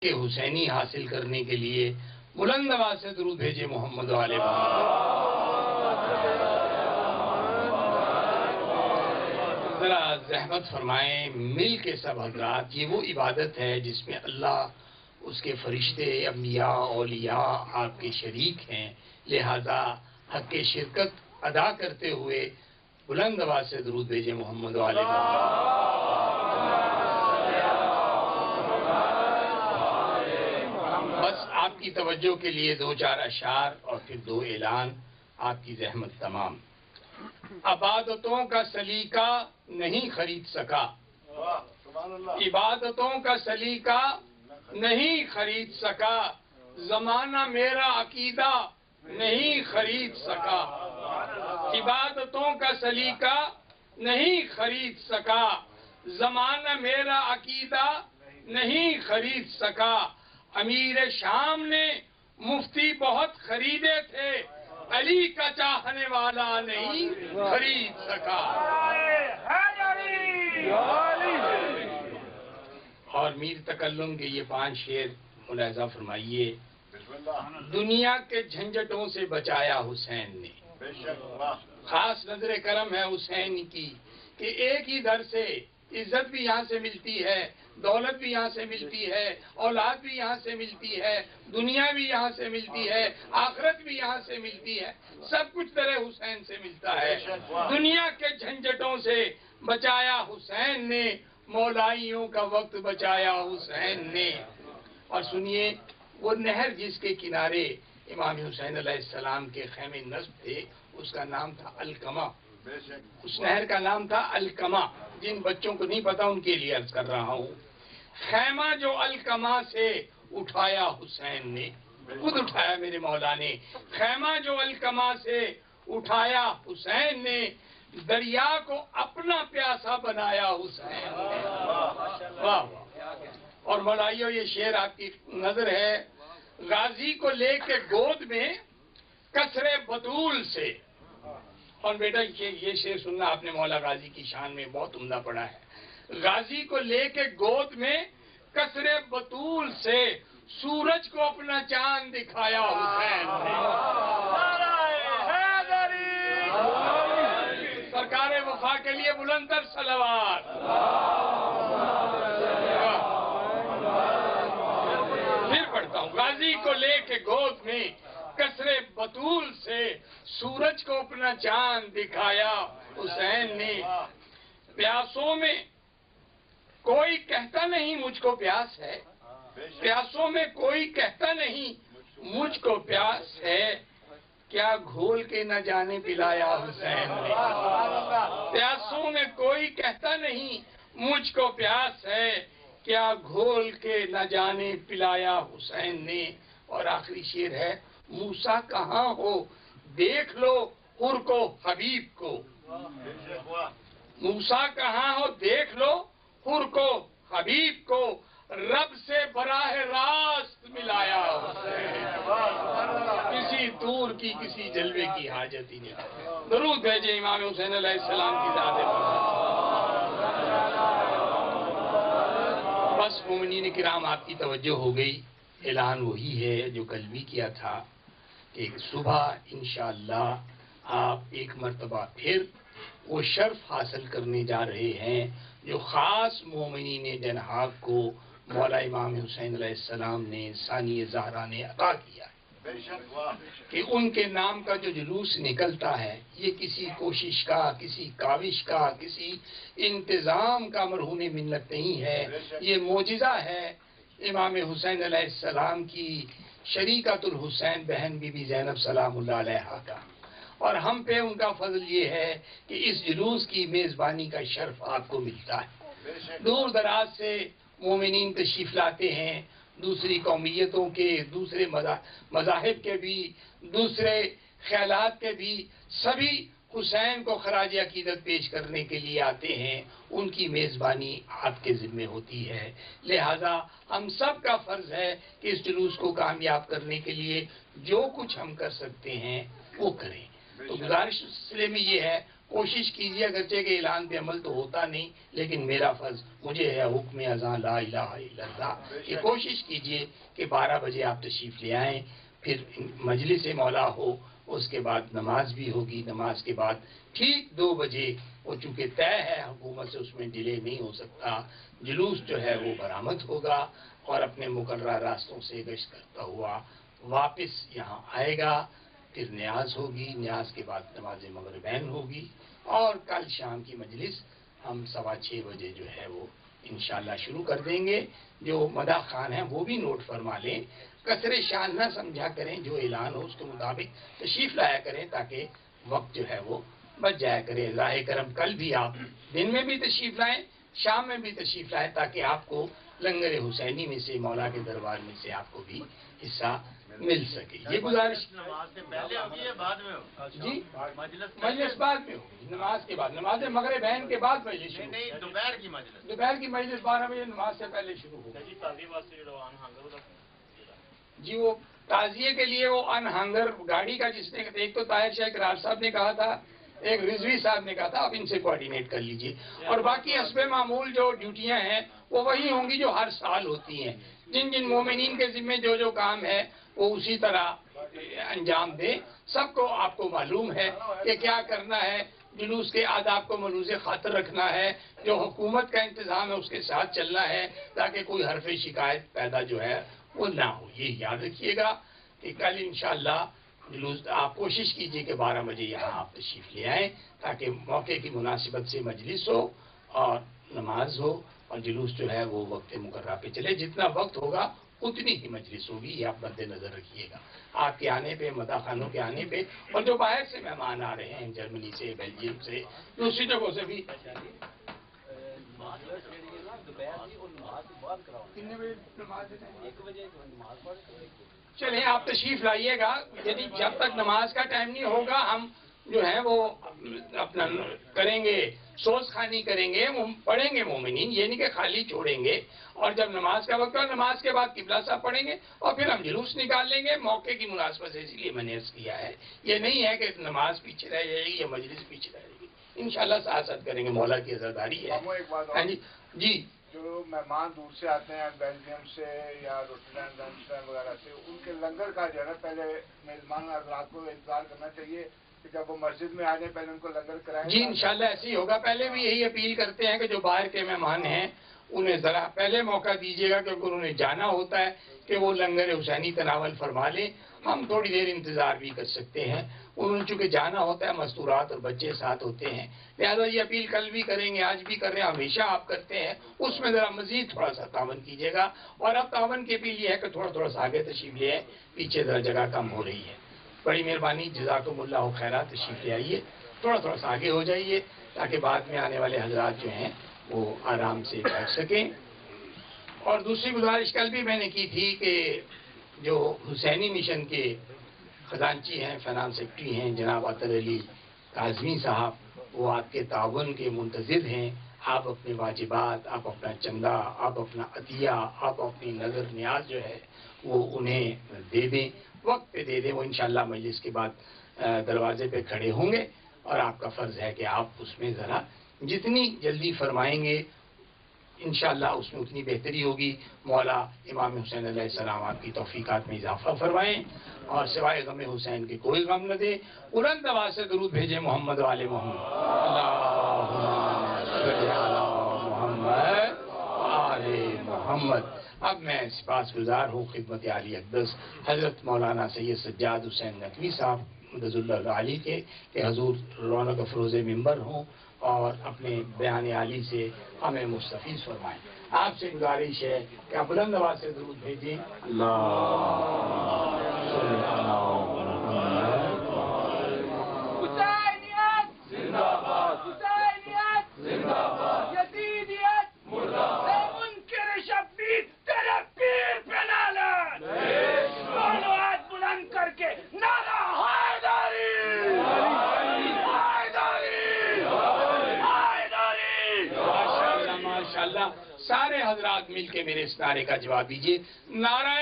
کہ حسینی حاصل کرنے کے لیے بلند آواز سے درود بھیجے محمد و آل محمد۔ ذرا زحمت فرمائیں مل کے سب حضرات، یہ وہ عبادت ہے جس میں اللہ، اس کے فرشتے، انبیاء، اولیاء آپ کے شریک ہیں، لہذا حق شرکت ادا کرتے ہوئے بلند آواز سے درود بھیجے محمد و آل محمد۔ بس آپ کی توجہ کے لیے 2-4 اشعار اور پھر 2 اعلان، آپ کی زحمت تمام۔ عبادتوں کا سلیقہ نہیں خرید سکا، عبادتوں کا سلیقہ نہیں خرید سکا، زمانہ میرا عقیدہ نہیں خرید سکا، عبادتوں کا سلیقہ نہیں خرید سکا، زمانہ میرا عقیدہ نہیں خرید سکا، امیر شام نے مفتی بہت خریدے تھے، علی کا چاہنے والا نہیں خرید سکا۔ اور میر تکلم کے یہ 5 شعر ملاحظہ فرمائیے۔ دنیا کے جھنجھٹوں سے بچایا حسین نے، خاص نظر کرم ہے حسین کی کہ ایک ہی در سے عزت بھی یہاں سے ملتی ہے، دولت بھی یہاں سے ملتی ہے، اولاد بھی یہاں سے ملتی ہے، دنیا بھی یہاں سے ملتی ہے، آخرت بھی یہاں سے ملتی ہے، سب کچھ در حسین سے ملتا ہے۔ دنیا کے جھنجھٹوں سے بچایا حسین نے، مولائیوں کا وقت بچایا حسین نے۔ اور سنیے، وہ نہر جس کے کنارے امام حسین علیہ السلام کے خیمے نصب تھے، اس کا نام تھا القمہ۔ اس نہر کا نام تھا القمہ، جن بچوں کو نہیں پتا ان کے لیے عرض کر رہا ہوں۔ خیمہ جو القمہ سے اٹھایا حسین نے، خود اٹھایا میرے مولا نے، خیمہ جو القمہ سے اٹھایا حسین نے، دریا کو اپنا پیاسا بنایا حسین نے۔ واہ واہ۔ اور مولائیو، یہ شعر آپ کی نظر ہے، غازی کو لے کے گود میں کثر بطول سے۔ اور بیٹا یہ شعر سننا آپ نے مولا غازی کی شان میں بہت عمدہ پڑھا ہے۔ غازی کو لے کے گود میں کثر بطول سے، سورج کو اپنا چاند دکھایا حسین نے۔ سرکار وفا کے لیے بلند تر صلوات۔ پھر پڑھتا ہوں۔ غازی کو لے کے گود میں کثر بطول سے، سورج کو اپنا چاند دکھایا حسین نے۔ پیاسوں میں کوئی کہتا نہیں مجھ کو پیاس ہے، پیاسوں میں کوئی کہتا نہیں مجھ کو پیاس ہے، کیا گھول کے نہ جانے پلایا حسین نے۔ پیاسوں میں کوئی کہتا نہیں مجھ کو پیاس ہے، کیا گھول کے نہ جانے پلایا حسین نے۔ اور آخری شعر ہے، موسیٰ کہاں ہو دیکھ لو حر کو حبیب کو، موسیٰ کہاں ہو دیکھ لو حر کو حبیب کو، رب سے براہ راست ملایا حسین۔ کسی دور کی کسی جلوے کی حاجت ہی نہیں۔ درود بھیجے امام حسین علیہ السلام کی ذات پر۔ بس مومنین کرام، آپ کی توجہ ہو گئی۔ اعلان وہی ہے جو کل بھی کیا تھا کہ صبح انشاءاللہ آپ ایک مرتبہ پھر وہ شرف حاصل کرنے جا رہے ہیں جو خاص مومنین جنحاق کو مولا امام حسین علیہ السلام نے، ثانی زہرا نے عطا کیا ہے، کہ ان کے نام کا جو جلوس نکلتا ہے یہ کسی کوشش کا، کسی کاوش کا، کسی انتظام کا مرہون منت نہیں ہے، یہ معجزہ ہے امام حسین علیہ السلام کی شریکۃ الحسین بہن بی بی زینب سلام اللہ علیہا کا۔ اور ہم پہ ان کا فضل یہ ہے کہ اس جلوس کی میزبانی کا شرف آپ کو ملتا ہے۔ دور دراز سے مومنین تشریف لاتے ہیں، دوسری قومیتوں کے، دوسرے مذاہب کے بھی، دوسرے خیالات کے بھی، سبھی حسین کو خراج عقیدت پیش کرنے کے لیے آتے ہیں، ان کی میزبانی آپ کے ذمہ ہوتی ہے۔ لہذا ہم سب کا فرض ہے کہ اس جلوس کو کامیاب کرنے کے لیے جو کچھ ہم کر سکتے ہیں وہ کریں۔ تو گزارش اس سلسلے میں یہ ہے، کوشش کیجیے، اگرچہ کہ اعلان پہ عمل تو ہوتا نہیں، لیکن میرا فرض مجھے ہے حکم اذاں لا الہ الا اللہ کہ کوشش کیجیے کہ 12 بجے آپ تشریف لے آئیں، پھر مجلس مولا ہو، اس کے بعد نماز بھی ہوگی، نماز کے بعد ٹھیک 2 بجے وہ چونکہ طے ہے حکومت سے، اس میں ڈیلے نہیں ہو سکتا، جلوس جو ہے وہ برآمد ہوگا اور اپنے مقررہ راستوں سے گشت کرتا ہوا واپس یہاں آئے گا، پھر نیاز ہوگی، نیاز کے بعد نماز مغربین ہوگی، اور کل شام کی مجلس ہم 6:15 بجے جو ہے وہ انشاءاللہ شروع کر دیں گے۔ جو مداح خان ہیں وہ بھی نوٹ فرما لیں، قصر شان نہ سمجھا کریں، جو اعلان ہو اس کے مطابق تشریف لایا کریں تاکہ وقت جو ہے وہ بچ جایا کرے۔ راہ کرم کل بھی آپ دن میں بھی تشریف لائیں، شام میں بھی تشریف لائیں، تاکہ آپ کو لنگر حسینی میں سے، مولا کے دربار میں سے آپ کو بھی حصہ مل سکے۔ یہ گزارش نماز سے پہلے ہوگی یا بعد میں ہوگی؟ جی مجلس بعد میں ہوگی، نماز کے بعد، نماز مغربین کے بعد مجلس شروع، نہیں دوپہر کی مجلس، دوپہر کی مجلس 12 بجے نماز سے پہلے شروع ہوگی۔ جی وہ تعزیے کے لیے وہ انہانگر گاڑی کا جس نے، ایک تو طاہر شاہ اقرار صاحب نے کہا تھا، ایک رضوی صاحب نے کہا تھا، آپ ان سے کوارڈینیٹ کر لیجئے، اور باقی حسب معمول جو ڈیوٹیاں ہیں وہ وہی ہوں گی جو ہر سال ہوتی ہیں۔ جن جن مومنین کے ذمہ جو جو کام ہے وہ اسی طرح انجام دیں۔ سب کو آپ کو معلوم ہے کہ کیا کرنا ہے، جلوس کے آداب کو ملوز خاطر رکھنا ہے، جو حکومت کا انتظام ہے اس کے ساتھ چلنا ہے تاکہ کوئی حرف شکایت پیدا جو ہے وہ نہ ہو۔ یہ یاد رکھیے گا کہ کل انشاءاللہ جلوس آپ کوشش کیجئے کہ 12 بجے یہاں آپ تشریف لے آئیں تاکہ موقع کی مناسبت سے مجلس ہو اور نماز ہو اور جلوس جو ہے وہ وقت مقررہ پہ چلے۔ جتنا وقت ہوگا اتنی ہی مجلس ہوگی، یہ آپ مد نظر رکھیے گا۔ آپ کے آنے پہ، مداح خانوں کے آنے پہ، اور جو باہر سے مہمان آ رہے ہیں، جرمنی سے، بیلجیم سے، دوسری جگہوں سے بھی۔ چلیں آپ تشریف لائیے گا، یعنی جب تک نماز کا ٹائم نہیں ہوگا ہم جو ہے وہ اپنا کریں گے، سوز خوانی کریں گے، پڑھیں گے مومنین، یہ نہیں کہ خالی چھوڑیں گے، اور جب نماز کا وقت ہو نماز کے بعد قبلہ صاحب پڑھیں گے اور پھر ہم جلوس نکال لیں گے موقع کی مناسبت سے، اسی لیے میں نے عرض کیا ہے۔ یہ نہیں ہے کہ نماز پیچھے رہ جائے گی یا مجلس پیچھے رہ جائے گی، انشاءاللہ ساتھ ساتھ کریں گے، مولا کی عزاداری ہے۔ جی جو مہمان دور سے آتے ہیں بیلجیم سے یا روٹرڈیم وغیرہ سے، ان کے لنگر کا جو ہے نا پہلے میزبان حضرات کو انتظار کرنا چاہیے کہ جب وہ مسجد میں آ جائیں پہلے ان کو لنگر کرائیں۔ جی انشاءاللہ ایسے ہی ہوگا۔ پہلے بھی یہی اپیل کرتے ہیں کہ جو باہر کے مہمان ہیں انہیں ذرا پہلے موقع دیجیے گا، کیونکہ انہیں جانا ہوتا ہے کہ وہ لنگر حسینی تناول فرما لیں۔ ہم تھوڑی دیر انتظار بھی کر سکتے ہیں، انہوں نے چونکہ جانا ہوتا ہے، مستورات اور بچے ساتھ ہوتے ہیں، لہذا یہ اپیل کل بھی کریں گے، آج بھی کر رہے ہیں، ہمیشہ آپ کرتے ہیں، اس میں ذرا مزید تھوڑا سا تعاون کیجیے گا۔ اور اب تعاون کی اپیل یہ ہے کہ تھوڑا تھوڑا سا آگے تشریف لے آئیں، پیچھے ذرا جگہ کم ہو رہی ہے۔ بڑی مہربانی، جزاکم اللہ خیرات، تشریف لے آئیے، تھوڑا تھوڑا سا آگے ہو جائیے تاکہ بعد میں آنے والے حضرات جو ہیں وہ آرام سے بیٹھ سکیں۔ اور دوسری گزارش کل بھی میں نے کی تھی کہ جو حسینی مشن کے خزانچی ہیں، فائنانس سیکرٹری ہیں جناب عطر علی کاظمی صاحب، وہ آپ کے تعاون کے منتظر ہیں۔ آپ اپنے واجبات، آپ اپنا چندہ، آپ اپنا عطیہ، آپ اپنی نظر نیاز جو ہے وہ انہیں دے دیں، وقت پہ دے دیں۔ وہ انشاءاللہ مجلس کے بعد دروازے پہ کھڑے ہوں گے اور آپ کا فرض ہے کہ آپ اس میں ذرا جتنی جلدی فرمائیں گے انشاءاللہ اس میں اتنی بہتری ہوگی۔ مولا امام حسین علیہ السلام آپ کی توفیقات میں اضافہ فرمائیں اور سوائے غم حسین کے کوئی غم نہ دے۔ بلند آواز سے درود بھیجیں محمد و آل محمد، اللہم صلی علی محمد و آل محمد۔ اب میں سپاسگزار ہوں خدمت عالی اقدس حضرت مولانا سید سجاد حسین نقوی صاحب مدد اللہ علی کے کہ حضور رونق افروز ممبر ہوں اور اپنے بیان عالی سے ہمیں مستفیض فرمائیں۔ آپ سے گزارش ہے کہ آپ بلند آواز سے درود بھیجیں۔ حسینیت زندہ باد، حسینیت زندہ باد، یزیدیت مردہ باد، منکر شبیر تیرے پیر پہ نالت، دونوں ہاتھ بلند کر کے نعرہ حیدری، ماشاءاللہ سارے حضرات مل کے میرے اس نعرے کا جواب دیجئے۔ نعرہ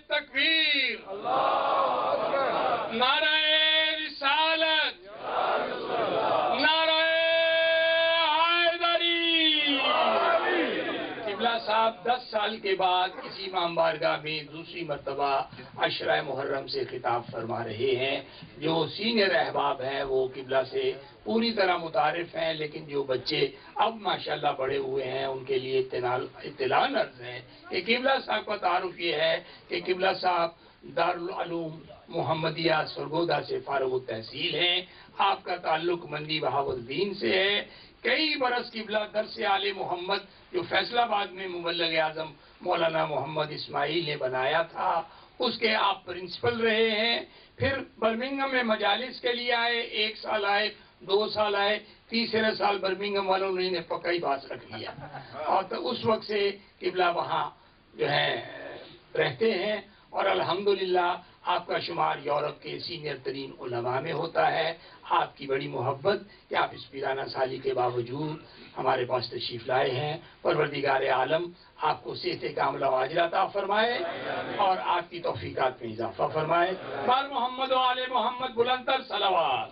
تکبیر، نعرہ رسالت، نعرہ سال کے بعد اسی امام بارگاہ میں دوسری مرتبہ عشرہ محرم سے خطاب فرما رہے ہیں. جو سینئر احباب ہیں وہ قبلہ سے پوری طرح متعارف ہیں، لیکن جو بچے اب ماشاءاللہ بڑے ہوئے ہیں ان کے لیے اطلاع عرض ہے کہ قبلہ صاحب کا تعارف یہ ہے کہ قبلہ صاحب دارالعلوم محمدیہ سرگودا سے فارغ التحصیل ہیں. آپ کا تعلق مندی بہاولدین سے ہے. کئی برس قبلہ درس آل محمد جو فیصل آباد میں مبلغ اعظم مولانا محمد اسماعیل نے بنایا تھا اس کے آپ پرنسپل رہے ہیں. پھر برمنگھم میں مجالس کے لیے آئے، 1 سال آئے، 2 سال آئے، تیسرے سال برمنگھم والوں نے پکا ہی بات رکھ لیا اور تو اس وقت سے قبلہ وہاں جو ہے رہتے ہیں. اور الحمدللہ آپ کا شمار یورپ کے سینئر ترین علماء میں ہوتا ہے. آپ کی بڑی محبت کہ آپ اس پیرانہ سالی کے باوجود ہمارے پاس تشریف لائے ہیں. پروردگار عالم آپ کو صحت کاملہ و عاجلہ عطا فرمائے اور آپ کی توفیقات میں اضافہ فرمائے. بار محمد و آل محمد بلندر صلوات.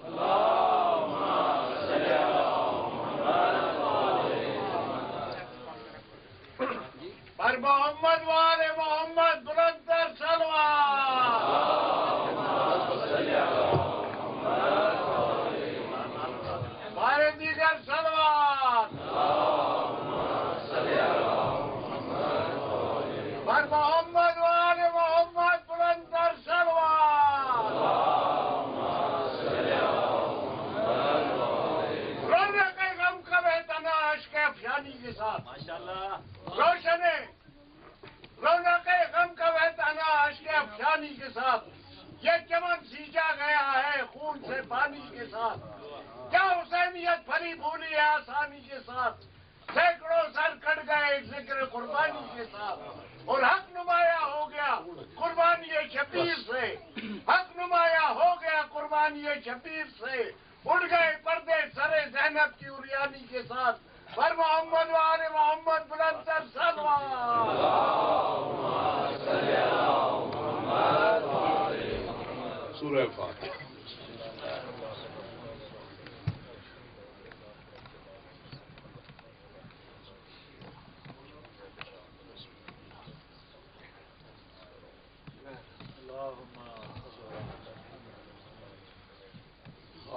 پر محمد والے محمد بلندر صلوات. ہمارے دیگر صلوات. پر محمد والے محمد بلندر صلوات. رونق غم کا بہتنا عشق افشانی کے ساتھ ماشاءاللہ روشن ہے. رونق غم کا بہتانا عشق افشانی کے ساتھ یہ چمن سینچا گیا ہے خون سے پانی کے ساتھ. کیا حسینیت پھلی پھولی ہے آسانی کے ساتھ. سینکڑوں سر کٹ گئے ذکر قربانی کے ساتھ اور حق نمایاں ہو گیا قربانی شبیر سے. حق نمایاں ہو گیا قربانی شبیر سے. اڑ گئے پردے سرے زینب کی اریانی کے ساتھ. پر محمد و آل محمد بلندر صلوات. سورہ فاتحہ.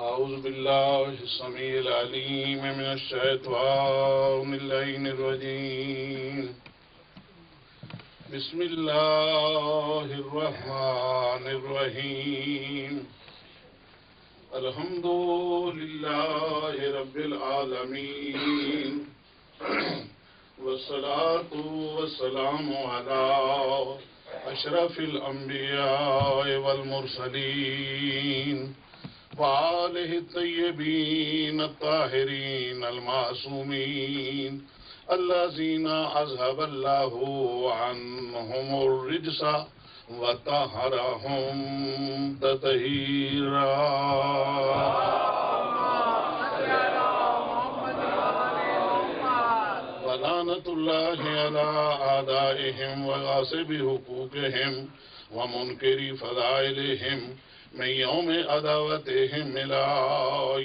أعوذ بالله السميع العليم من الشيطان اللعين الرجيم. بسم الله الرحمن الرحيم. الحمد لله رب العالمين والصلاة والسلام على أشرف الأنبياء والمرسلين وآله الطيبين الطاهرين المعصومين الذين أذهب الله عنهم الرجس وطهرهم تطهيرا. ولعنة الله على أعدائهم وغاصب حقوقهم ومنكر فضائلهم من يوم عداوتهم إلى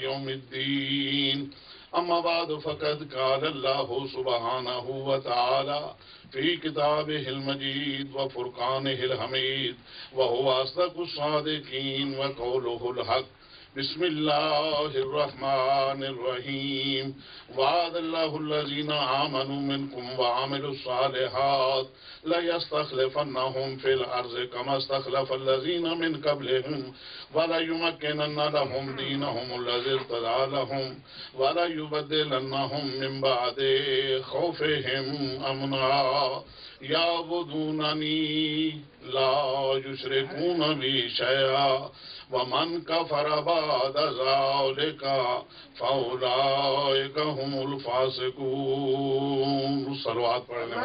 يوم الدين. أما بعد فقد قال الله سبحانه وتعالى في كتابه المجيد وفرقانه الحميد وهو أصدق الصادقين وقوله الحق. بسم الله الرحمن الرحيم. وعد الله الذين آمنوا منكم وعملوا الصالحات ليستخلفنهم في الأرض كما استخلف الذين من قبلهم وليمكنن لهم دينهم الذي ارتضى لهم وليبدلنهم من بعد خوفهم أمنا يعبدونني لا يشركون بي شيئا ومن كفر بعد ذلك فأولئك هم الفاسقون. صلوات پڑھنے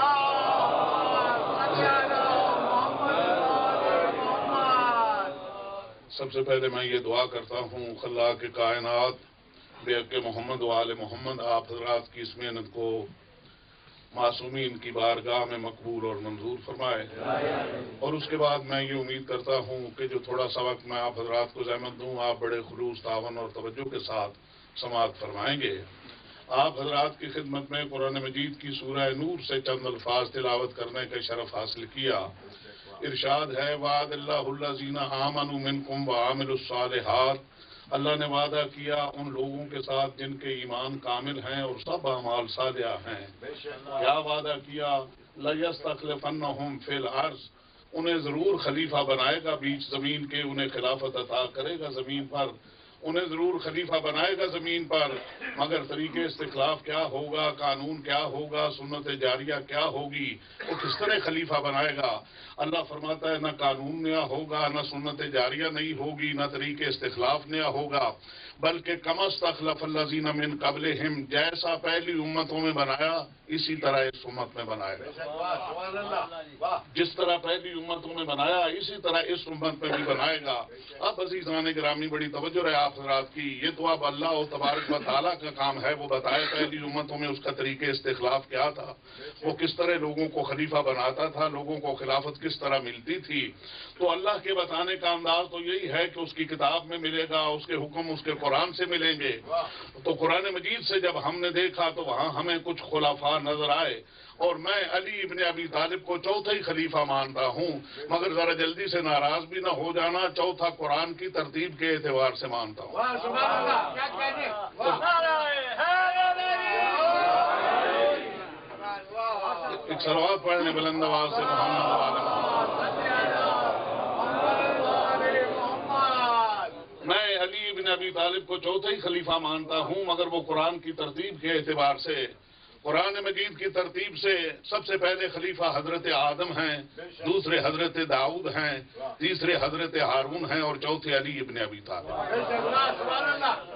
سب سے پہلے میں یہ دعا کرتا ہوں خلاق کائنات بے حق محمد و آل محمد آپ حضرات کی اس محنت کو معصومین کی بارگاہ میں مقبول اور منظور فرمائے. اور اس کے بعد میں یہ امید کرتا ہوں کہ جو تھوڑا سا وقت میں آپ حضرات کو زحمت دوں آپ بڑے خلوص تعاون اور توجہ کے ساتھ سماعت فرمائیں گے. آپ حضرات کی خدمت میں قرآن مجید کی سورہ نور سے چند الفاظ تلاوت کرنے کا شرف حاصل کیا۔ ارشاد ہے وعد اللہ الذین آمنوا منکم وعملوا الصالحات، اللہ نے وعدہ کیا ان لوگوں کے ساتھ جن کے ایمان کامل ہیں اور سب اعمال صالحہ ہیں۔ کیا وعدہ کیا؟ لَيَسْتَخْلِفَنَّهُمْ فِي الْأَرْضِ، انہیں ضرور خلیفہ بنائے گا بیچ زمین کے، انہیں خلافت عطا کرے گا زمین پر، انہیں ضرور خلیفہ بنائے گا زمین پر، مگر طریقے استخلاف کیا ہوگا، قانون کیا ہوگا، سنت جاریہ کیا ہوگی، وہ کس طرح خلیفہ بنائے گا؟ اللہ فرماتا ہے نہ قانون نیا ہوگا، نہ سنت جاریہ نہیں ہوگی، نہ طریقے استخلاف نیا ہوگا، بلکہ کما استخلف الذین من قبلہم، جیسا پہلی امتوں میں بنایا اسی طرح اس امت میں بنائے گا، جس طرح پہلی امتوں میں بنایا اسی طرح اس امت میں بھی بنائے گا۔ اب عزیزان گرامی بڑی توجہ ہے آپ حضرات کی، یہ تو اب اللہ و تبارک و تعالیٰ کا کام ہے، وہ بتائے پہلی امتوں میں اس کا طریقے استخلاف کیا تھا، وہ کس طرح لوگوں کو خلیفہ بناتا تھا، لوگوں کو خلافت کس طرح ملتی تھی۔ تو اللہ کے بتانے کا انداز تو یہی ہے کہ اس کی کتاب میں ملے گا، اس کے حکم اس کے قرآن سے ملیں گے۔ تو قرآن مجید سے جب ہم نے دیکھا تو وہاں ہمیں کچھ خلفاء نظر آئے، اور میں علی ابن ابی طالب کو چوتھا ہی خلیفہ مانتا ہوں، مگر ذرا جلدی سے ناراض بھی نہ ہو جانا، چوتھا قرآن کی ترتیب کے اعتبار سے مانتا ہوں۔ ایک صلوات پڑھنے بلند آواز سے محمد والے محمد۔ میں علی ابن ابی طالب کو چوتھا ہی خلیفہ مانتا ہوں، مگر وہ قرآن کی ترتیب کے اعتبار سے، قرآن مجید کی ترتیب سے سب سے پہلے خلیفہ حضرت آدم ہیں، دوسرے حضرت داؤد ہیں، تیسرے حضرت ہارون ہیں، اور چوتھے علی ابن ابی طالب،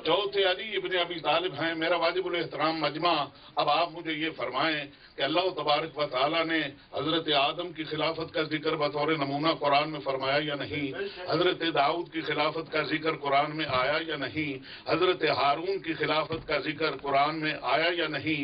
چوتھے علی ابن ابی طالب ہیں۔ میرا واجب الاحترام مجمع، اب آپ مجھے یہ فرمائیں کہ اللہ تبارک و تعالیٰ نے حضرت آدم کی خلافت کا ذکر بطور نمونہ قرآن میں فرمایا یا نہیں؟ حضرت داؤد کی خلافت کا ذکر قرآن میں آیا یا نہیں؟ حضرت ہارون کی خلافت کا ذکر قرآن میں آیا یا نہیں؟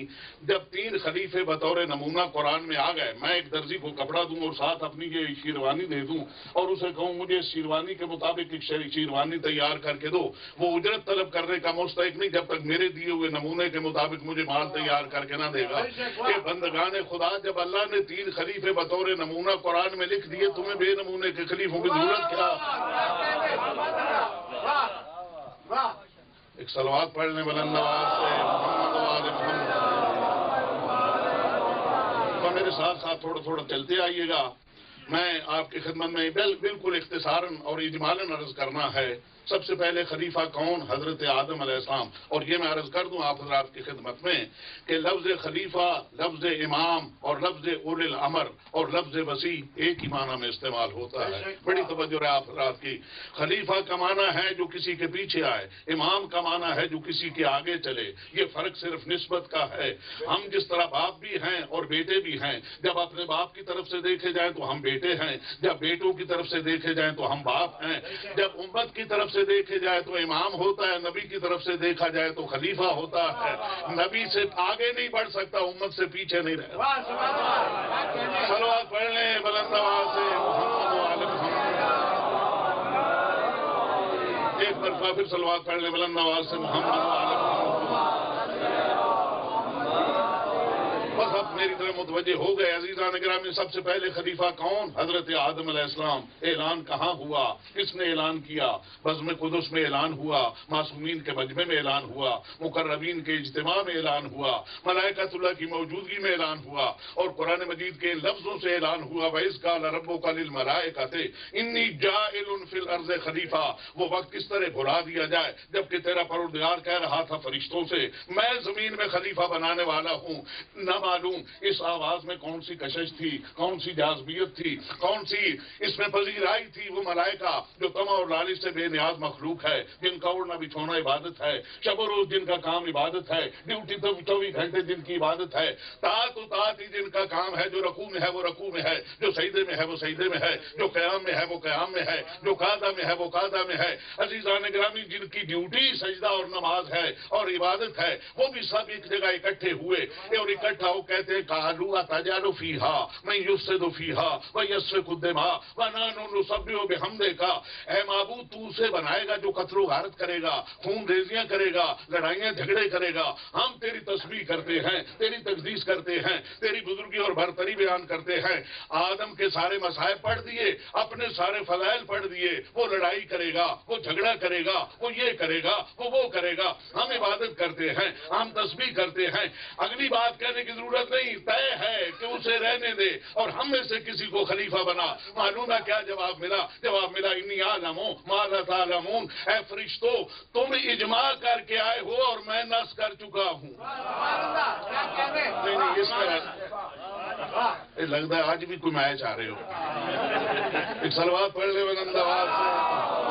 جب تین خلیفے بطور نمونہ قرآن میں آ گئے، میں ایک درزی کو کپڑا دوں اور ساتھ اپنی یہ شیروانی دے دوں اور اسے کہوں مجھے اس شیروانی کے مطابق ایک شیروانی تیار کر کے دو، وہ اجرت طلب کرنے کا مستحق نہیں جب تک میرے دیے ہوئے نمونے کے مطابق مجھے مال تیار کر کے نہ دے گا۔ یہ بندگان خدا، جب اللہ نے تین خلیفے بطور نمونہ قرآن میں لکھ دیے، تمہیں بے نمونے کے خلیفوں کی ضرورت کیا؟ ایک صلوات پڑھنے بلند آواز سے محمد وآل محمد۔ میرے ساتھ ساتھ تھوڑا تھوڑا چلتے آئیے گا۔ میں آپ کی خدمت میں بالکل اختصاراً اور اجمالاً عرض کرنا ہے۔ سب سے پہلے خلیفہ کون؟ حضرت آدم علیہ السلام۔ اور یہ میں عرض کر دوں آپ حضرات کی خدمت میں کہ لفظ خلیفہ، لفظ امام اور لفظ اولی الامر اور لفظ وسیع ایک ہی معنی میں استعمال ہوتا ہے۔ بڑی توجہ ہے آپ حضرات کی۔ خلیفہ کا معنی ہے جو کسی کے پیچھے آئے، امام کا معنی ہے جو کسی کے آگے چلے۔ یہ فرق صرف نسبت کا ہے۔ ہم جس طرح باپ بھی ہیں اور بیٹے بھی ہیں، جب اپنے باپ کی طرف سے دیکھے جائیں تو ہم بیٹے ہیں، جب بیٹوں کی طرف سے دیکھے جائیں تو ہم باپ ہیں، جب امت کی طرف سے دیکھے جائے تو امام ہوتا ہے، نبی کی طرف سے دیکھا جائے تو خلیفہ ہوتا ہے۔ نبی سے آگے نہیں بڑھ سکتا، امت سے پیچھے نہیں رہتا۔ صلوات پڑھ لیں بلند آواز سے محمد وآل محمد۔ ایک مرتبہ پھر صلوات پڑھ لیں بلند آواز سے محمد وآل محمد۔ بس اب میری طرف متوجہ ہو گئے عزیزان گرامی۔ سب سے پہلے خلیفہ کون؟ حضرت آدم علیہ السلام۔ اعلان کہاں ہوا؟ کس نے اعلان کیا؟ بزم قدس میں اعلان ہوا، معصومین کے مجمع میں اعلان ہوا، مقربین کے اجتماع میں اعلان ہوا، ملائکۃ اللہ کی موجودگی میں اعلان ہوا، اور قرآن مجید کے لفظوں سے اعلان ہوا وَإِذْ قَالَ رَبُّكَ لِلْمَلَائِكَةِ إِنِّي جَاعِلٌ فِي الْأَرْضِ خلیفہ۔ وہ وقت کس طرح بھلا دیا جائے جبکہ تیرا پروردگار کہہ رہا تھا فرشتوں سے میں زمین میں خلیفہ بنانے والا ہوں۔ نہ معلوم اس آواز میں کون سی کشش تھی، کون سی جاذبیت تھی، کون سی اس میں پذیرائی تھی۔ وہ ملائکہ جو طمع اور لالچ سے بے نیاز مخلوق ہے، جن کا اڑنا بچھونا عبادت ہے، شب و روز جن کا کام عبادت ہے، ڈیوٹی تو 24 گھنٹے جن کی عبادت ہے، طاعت و طاعت ہی جن کا کام ہے، جو رکوع میں ہے وہ رکوع میں ہے، جو سجدے میں ہے وہ سجدے میں ہے، جو قیام میں ہے وہ قیام میں ہے، جو قعدہ میں ہے وہ قعدہ میں ہے۔ عزیزان گرامی، جن کی ڈیوٹی سجدہ اور نماز ہے اور عبادت ہے، وہ بھی سب ایک جگہ اکٹھے ہوئے اور اکٹھا ہو کہتے کہتے قالوا اتجعل فیہا من یفسد فیہا ویسفک الدماء ونحن نسبح بحمدک، اے معبود تو اسے بنائے گا جو قتل و غارت کرے گا، خون ریزیاں کرے گا، لڑائیاں جھگڑے کرے گا، ہم تیری تسبیح کرتے ہیں، تیری تقدیس کرتے ہیں، تیری بزرگی اور برتری بیان کرتے ہیں۔ آدم کے سارے مصائب پڑھ دیے، اپنے سارے فضائل پڑھ دیے، وہ لڑائی کرے گا، وہ جھگڑا کرے گا، وہ یہ کرے گا، وہ کرے گا، ہم عبادت کرتے ہیں، ہم تسبیح کرتے ہیں۔ اگلی بات کہنے کی ضرورت نہیں، طے ہے کہ اسے رہنے دے اور ہم میں سے کسی کو خلیفہ بنا۔ معلوم ہے کیا جواب ملا؟ جواب ملا انی اعلم ما لا تعلمون، اے فرشتو تم اجماع کر کے آئے ہو اور میں نص کر چکا ہوں۔ نہیں اس طرح لگتا ہے آج بھی کوئی میچ آ رہے ہو۔ ایک سلوات پڑھ لے بلند آواز سے۔